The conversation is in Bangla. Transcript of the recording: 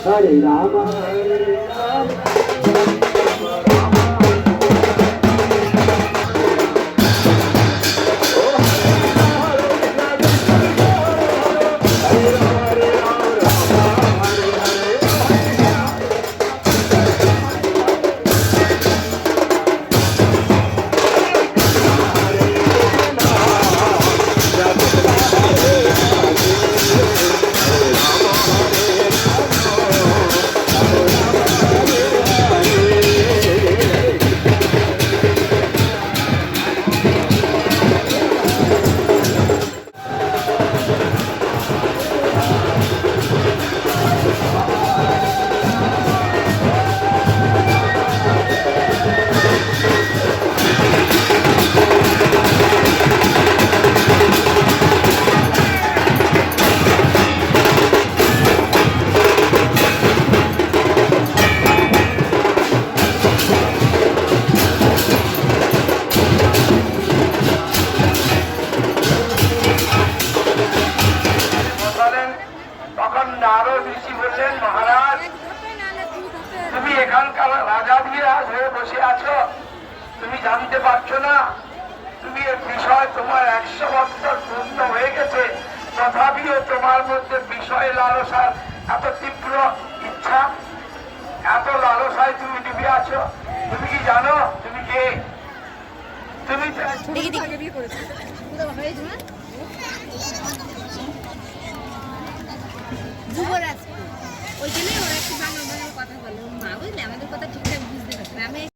হরে রাম হরে রাম মহারাজ তুমি এখানকার রাজা দিয়ে হয়ে বসে আছো, তুমি জানতে পারছো না তুমি এর বিষয় তোমার 100 বছর পূর্ণ হয়ে গেছে, তথাপিও তোমার মধ্যে বিষয় লালসার এত তীব্র ইচ্ছা, এত লালসায় তুমি ডুবে আছো। তুমি কি জানো তুমি কে? তুমি যুবরাজ ওই জন্যই ওরা একটু বাংলা কথা বলে, মা বুঝলে আমাদের কথা ঠিকঠাক বুঝতে পারছে না। আমি